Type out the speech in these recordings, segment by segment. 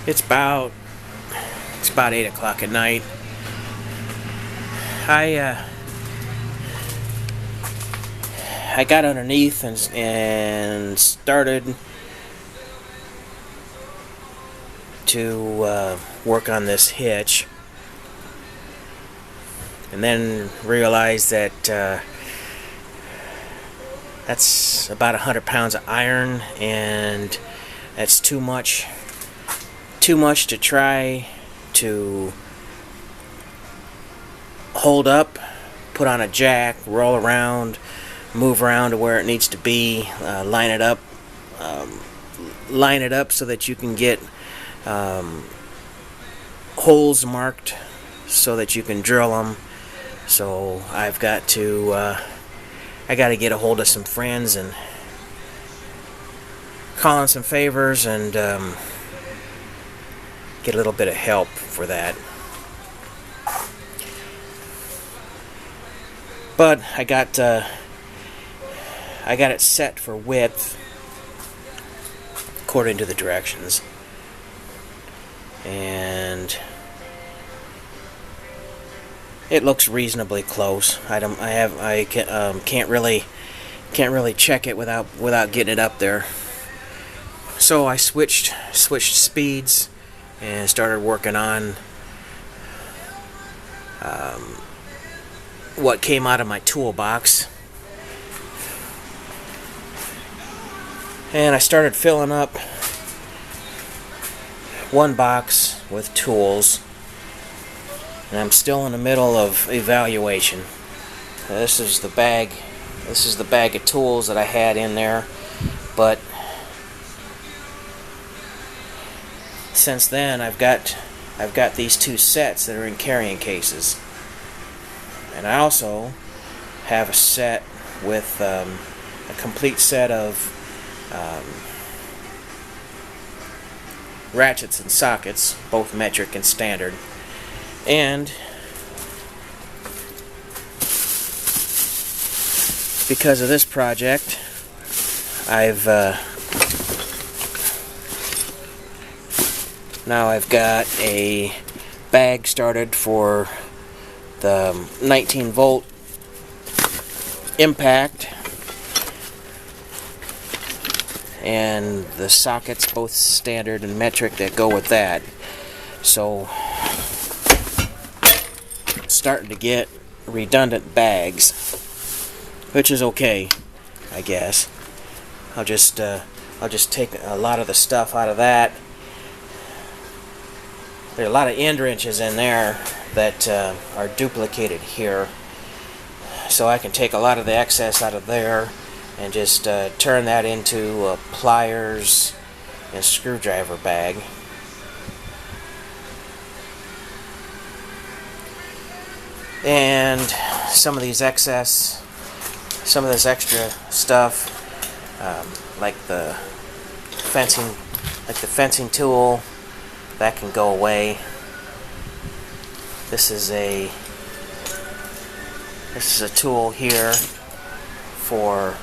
It's about 8 o'clock at night. I got underneath and started to work on this hitch, and then realized that that's about 100 pounds of iron, and that's too much to try to hold up, put on a jack, roll around, move around to where it needs to be, line it up so that you can get holes marked so that you can drill them. So I've got to get a hold of some friends and call in some favors and get a little bit of help for that. But I got it set for width according to the directions, and it looks reasonably close. I can't really check it without getting it up there. So I switched speeds and started working on what came out of my toolbox. And I started filling up one box with tools, and I'm still in the middle of evaluation. This is the bag of tools that I had in there, but since then I've got these two sets that are in carrying cases, and I also have a set with a complete set of ratchets and sockets, both metric and standard. And because of this project, now I've got a bag started for the 19-volt impact, and the sockets, both standard and metric, that go with that. So I'm starting to get redundant bags, which is okay, I guess. I'll just take a lot of the stuff out of that. There are a lot of end wrenches in there that are duplicated here, so I can take a lot of the excess out of there and just turn that into a pliers and screwdriver bag. And some of this extra stuff, like the fencing tool, that can go away. This is a tool here for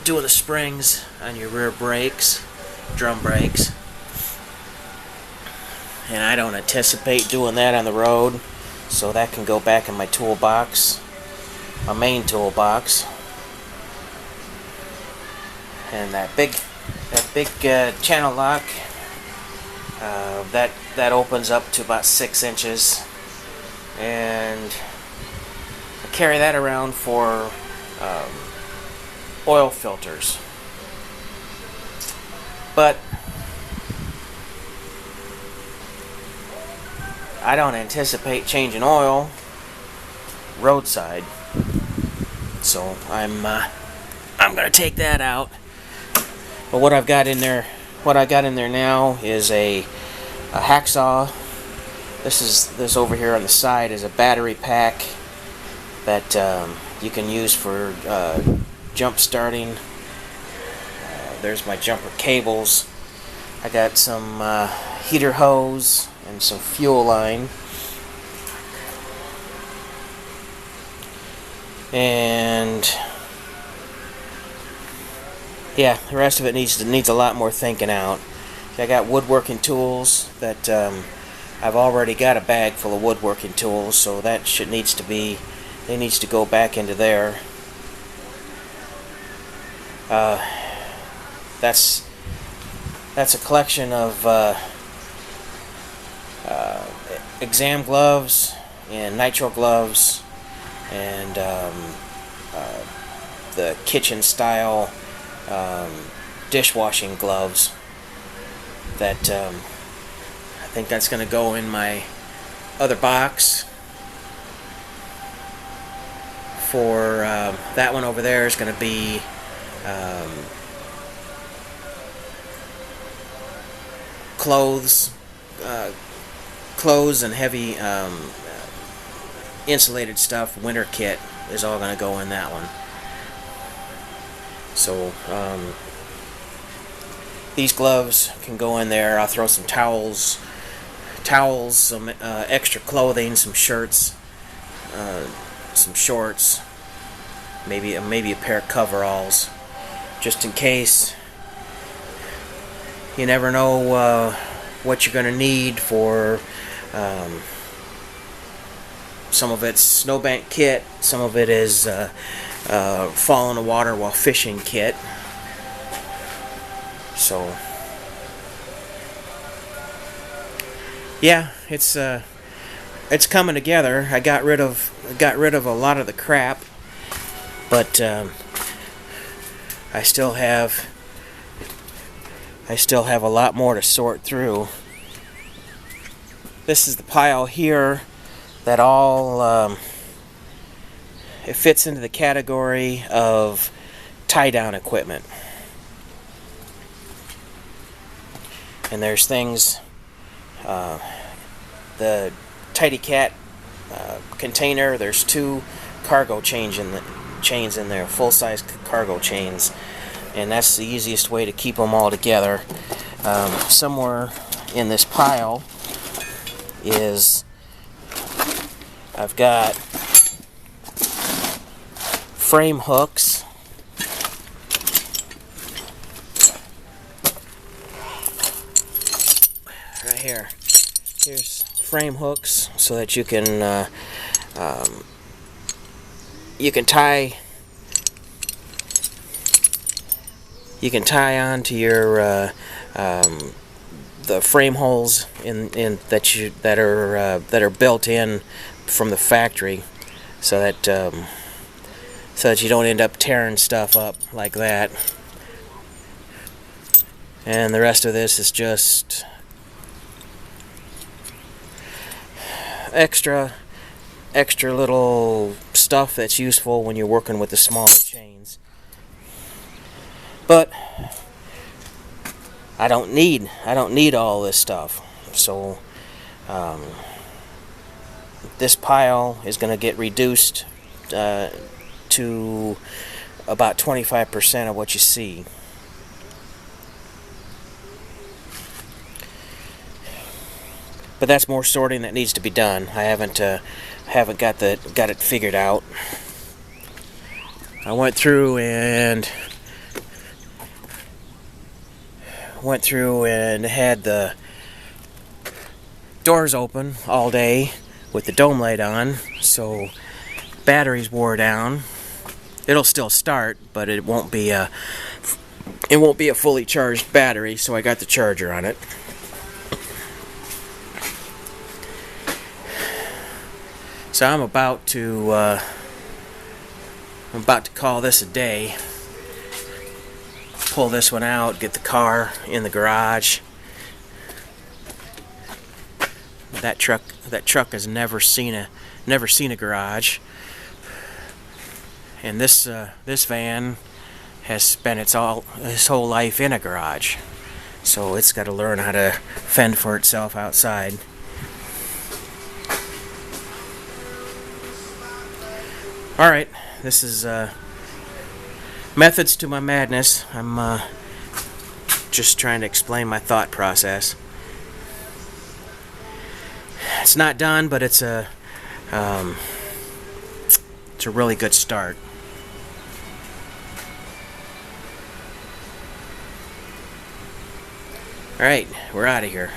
doing the springs on your rear brakes, drum brakes, and I don't anticipate doing that on the road, so that can go back in my toolbox, my main toolbox. And that big channel lock, that opens up to about 6 inches, and I carry that around for oil filters. But I don't anticipate changing oil roadside, so I'm gonna take that out. But what I got in there now is a hacksaw. This over here on the side is a battery pack that you can use for jump starting. There's my jumper cables. I got some heater hose and some fuel line. And yeah, the rest of it needs a lot more thinking out. I got woodworking tools that I've already got a bag full of woodworking tools, so that needs to go back into there. That's a collection of exam gloves and nitrile gloves and the kitchen style dishwashing gloves that I think that's going to go in my other box. For that one over there is going to be clothes and heavy insulated stuff. Winter kit is all going to go in that one. So these gloves can go in there. I'll throw some towels, some extra clothing, some shirts, some shorts, maybe a pair of coveralls, just in case. You never know what you're going to need for. Some of it's snowbank kit, some of it is fall in the water while fishing kit. So yeah, it's coming together. I got rid of a lot of the crap, but I still have a lot more to sort through. This is the pile here that all it fits into the category of tie-down equipment. And there's things, the Tidy Cat container, there's 2 cargo chains in there, full-size cargo chains, and that's the easiest way to keep them all together. Somewhere in this pile is I've got frame hooks, right here. Here's frame hooks so that you can tie onto your the frame holes that are built in from the factory, so that you don't end up tearing stuff up like that. And the rest of this is just extra little stuff that's useful when you're working with the smaller chains. But I don't need all this stuff. So this pile is going to get reduced to about 25% of what you see. But that's more sorting that needs to be done. I haven't got it figured out. I went through and had the doors open all day with the dome light on, so batteries wore down. It'll still start, but it won't be a fully charged battery, so I got the charger on it. So I'm about to call this a day. Pull this one out, get the car in the garage. That truck has never seen a garage. And this van has spent its whole life in a garage. So it's got to learn how to fend for itself outside. Alright, this is methods to my madness. I'm just trying to explain my thought process. It's not done, but it's a really good start. Alright, we're out of here.